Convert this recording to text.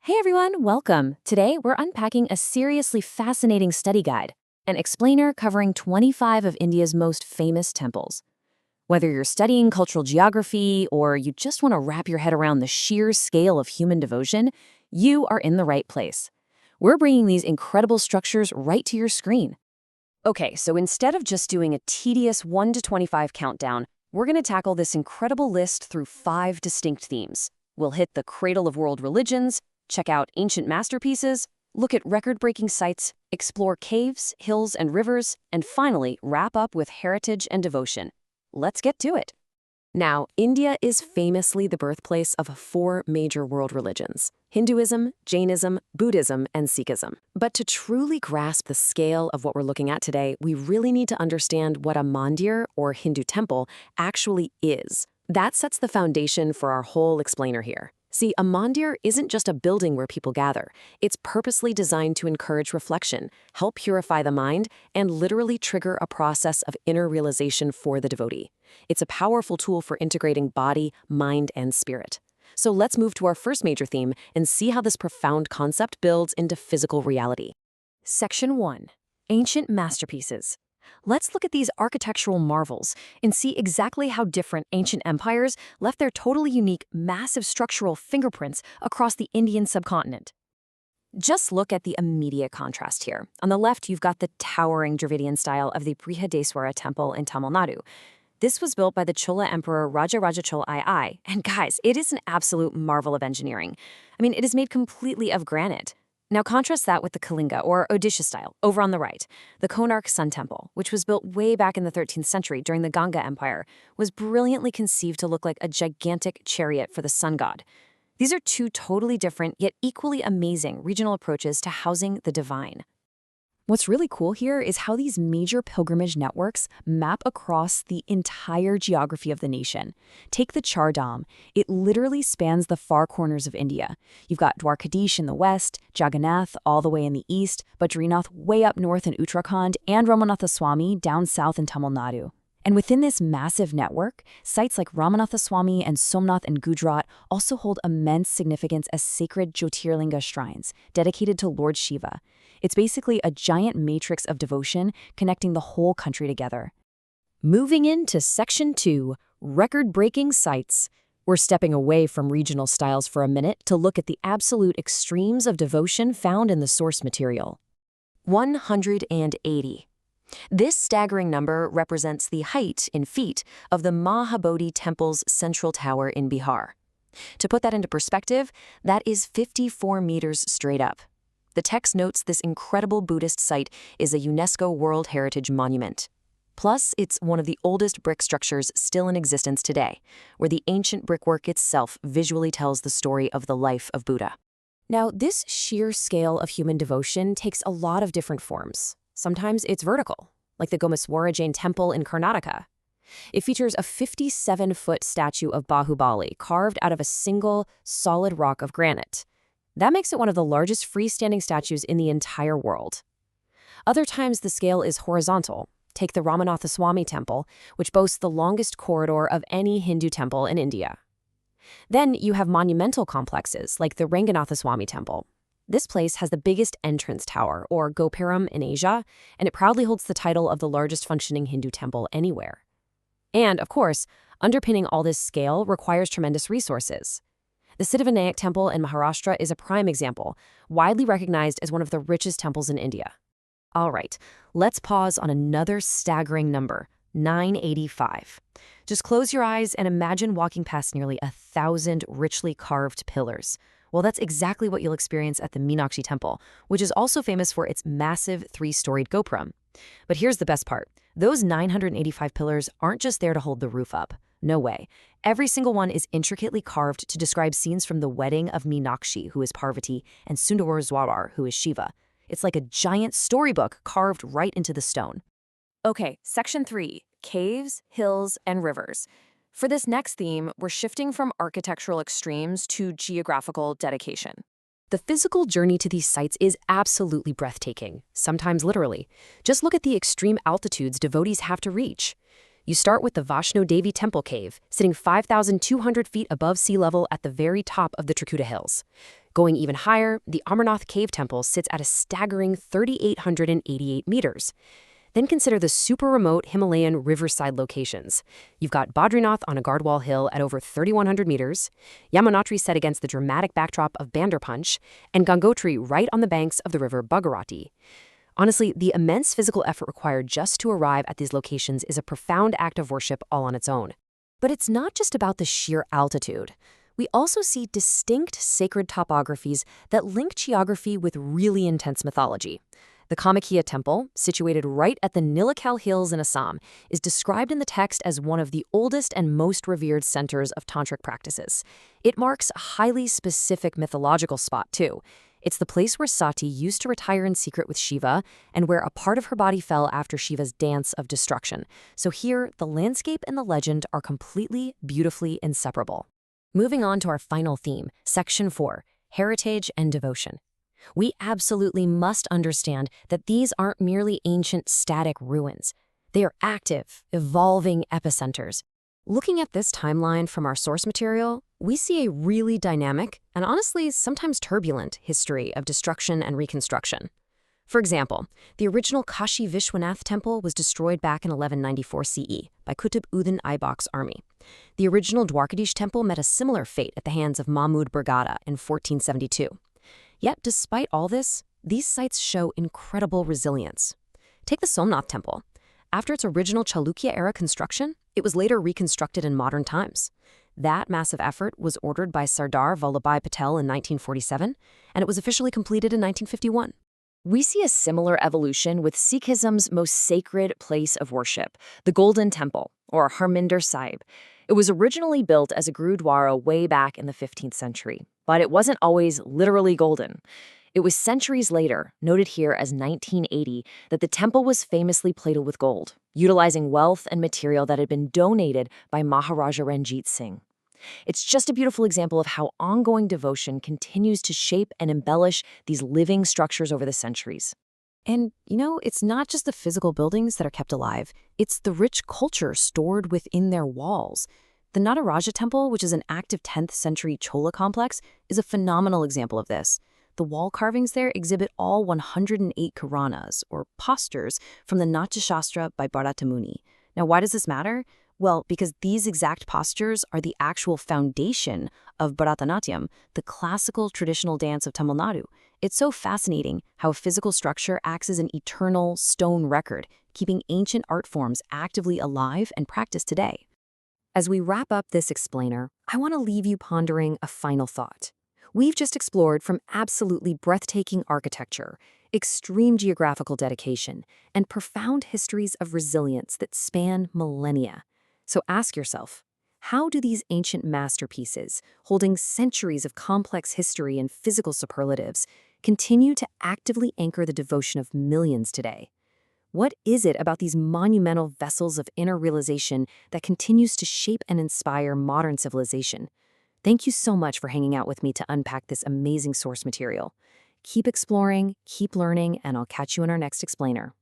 Hey everyone, welcome. Today we're unpacking a seriously fascinating study guide, an explainer covering 25 of India's most famous temples. Whether you're studying cultural geography or you just want to wrap your head around the sheer scale of human devotion, you are in the right place. We're bringing these incredible structures right to your screen. Okay, so instead of just doing a tedious 1 to 25 countdown, we're going to tackle this incredible list through 5 distinct themes. We'll hit the cradle of world religions, check out ancient masterpieces, look at record-breaking sites, explore caves, hills, and rivers, and finally wrap up with heritage and devotion. Let's get to it. Now, India is famously the birthplace of 4 major world religions: Hinduism, Jainism, Buddhism, and Sikhism. But to truly grasp the scale of what we're looking at today, we really need to understand what a mandir, or Hindu temple, actually is. That sets the foundation for our whole explainer here. See, a mandir isn't just a building where people gather. It's purposely designed to encourage reflection, help purify the mind, and literally trigger a process of inner realization for the devotee. It's a powerful tool for integrating body, mind, and spirit. So let's move to our first major theme and see how this profound concept builds into physical reality. Section 1. Ancient masterpieces. Let's look at these architectural marvels and see exactly how different ancient empires left their totally unique, massive structural fingerprints across the Indian subcontinent. Just look at the immediate contrast here. On the left, you've got the towering Dravidian style of the Brihadeswara temple in Tamil Nadu. This was built by the Chola Emperor Rajaraja Chola II, and guys, it is an absolute marvel of engineering. It is made completely of granite. Now contrast that with the Kalinga, or Odisha style, over on the right. The Konark Sun Temple, which was built way back in the 13th century during the Ganga Empire, was brilliantly conceived to look like a gigantic chariot for the sun god. These are 2 totally different, yet equally amazing regional approaches to housing the divine. What's really cool here is how these major pilgrimage networks map across the entire geography of the nation. Take the Char Dham. It literally spans the far corners of India. You've got Dwarkadish in the west, Jagannath all the way in the east, Badrinath way up north in Uttarakhand, and Ramanathaswamy down south in Tamil Nadu. And within this massive network, sites like Ramanathaswamy and Somnath in Gujarat also hold immense significance as sacred Jyotirlinga shrines dedicated to Lord Shiva. It's basically a giant matrix of devotion connecting the whole country together. Moving into Section 2, record-breaking sites. We're stepping away from regional styles for a minute to look at the absolute extremes of devotion found in the source material. 180. This staggering number represents the height in feet of the Mahabodhi Temple's central tower in Bihar. To put that into perspective, that is 54 meters straight up. The text notes this incredible Buddhist site is a UNESCO World Heritage Monument. Plus, it's one of the oldest brick structures still in existence today, where the ancient brickwork itself visually tells the story of the life of Buddha. Now, this sheer scale of human devotion takes a lot of different forms. Sometimes it's vertical, like the Gomaswara Jain Temple in Karnataka. It features a 57-foot statue of Bahubali carved out of a single, solid rock of granite. That makes it one of the largest freestanding statues in the entire world. Other times the scale is horizontal. Take the Ramanathaswamy Temple, which boasts the longest corridor of any Hindu temple in India. Then you have monumental complexes like the Ranganathaswamy Temple. This place has the biggest entrance tower, or Gopuram, in Asia, and it proudly holds the title of the largest functioning Hindu temple anywhere. And, of course, underpinning all this scale requires tremendous resources. The Siddhivinayak Temple in Maharashtra is a prime example, widely recognized as one of the richest temples in India. All right, let's pause on another staggering number, 985. Just close your eyes and imagine walking past nearly 1,000 richly carved pillars. Well, that's exactly what you'll experience at the Meenakshi Temple, which is also famous for its massive 3-storied gopuram. But here's the best part. Those 985 pillars aren't just there to hold the roof up. No way. Every single one is intricately carved to describe scenes from the wedding of Meenakshi, who is Parvati, and Sundarswarar, who is Shiva. It's like a giant storybook carved right into the stone. Okay, Section 3, caves, hills, and rivers. For this next theme, we're shifting from architectural extremes to geographical dedication. The physical journey to these sites is absolutely breathtaking, sometimes literally. Just look at the extreme altitudes devotees have to reach. You start with the Vaishno Devi Temple Cave, sitting 5,200 feet above sea level at the very top of the Trikuta Hills. Going even higher, the Amarnath Cave Temple sits at a staggering 3,888 meters. Then consider the super remote Himalayan riverside locations. You've got Badrinath on a guardwall hill at over 3,100 meters, Yamunotri set against the dramatic backdrop of Bandarpunch, and Gangotri right on the banks of the river Bhagirati. Honestly, the immense physical effort required just to arrive at these locations is a profound act of worship all on its own. But it's not just about the sheer altitude. We also see distinct sacred topographies that link geography with really intense mythology. The Kamakhya Temple, situated right at the Nilakal Hills in Assam, is described in the text as one of the oldest and most revered centers of tantric practices. It marks a highly specific mythological spot, too. It's the place where Sati used to retire in secret with Shiva and where a part of her body fell after Shiva's dance of destruction. So here, the landscape and the legend are completely, beautifully inseparable. Moving on to our final theme, Section 4, Heritage and Devotion. We absolutely must understand that these aren't merely ancient static ruins. They are active, evolving epicenters. Looking at this timeline from our source material, we see a really dynamic and honestly sometimes turbulent history of destruction and reconstruction. For example, the original Kashi Vishwanath temple was destroyed back in 1194 CE by Qutb Uddin Aibak's army. The original Dwarkadish temple met a similar fate at the hands of Mahmud Burgada in 1472. Yet, despite all this, these sites show incredible resilience. Take the Somnath temple. After its original Chalukya-era construction, it was later reconstructed in modern times. That massive effort was ordered by Sardar Vallabhbhai Patel in 1947, and it was officially completed in 1951. We see a similar evolution with Sikhism's most sacred place of worship, the Golden Temple, or Harminder Sahib. It was originally built as a Gurudwara way back in the 15th century, but it wasn't always literally golden. It was centuries later, noted here as 1980, that the temple was famously plated with gold, utilizing wealth and material that had been donated by Maharaja Ranjit Singh. It's just a beautiful example of how ongoing devotion continues to shape and embellish these living structures over the centuries. And, it's not just the physical buildings that are kept alive, it's the rich culture stored within their walls. The Nataraja Temple, which is an active 10th century Chola complex, is a phenomenal example of this. The wall carvings there exhibit all 108 Karanas, or postures, from the Natya Shastra by Bharata Muni. Now, why does this matter? Well, because these exact postures are the actual foundation of Bharatanatyam, the classical traditional dance of Tamil Nadu. It's so fascinating how a physical structure acts as an eternal stone record, keeping ancient art forms actively alive and practiced today. As we wrap up this explainer, I want to leave you pondering a final thought. We've just explored from absolutely breathtaking architecture, extreme geographical dedication, and profound histories of resilience that span millennia. So ask yourself, how do these ancient masterpieces, holding centuries of complex history and physical superlatives, continue to actively anchor the devotion of millions today? What is it about these monumental vessels of inner realization that continues to shape and inspire modern civilization? Thank you so much for hanging out with me to unpack this amazing source material. Keep exploring, keep learning, and I'll catch you in our next explainer.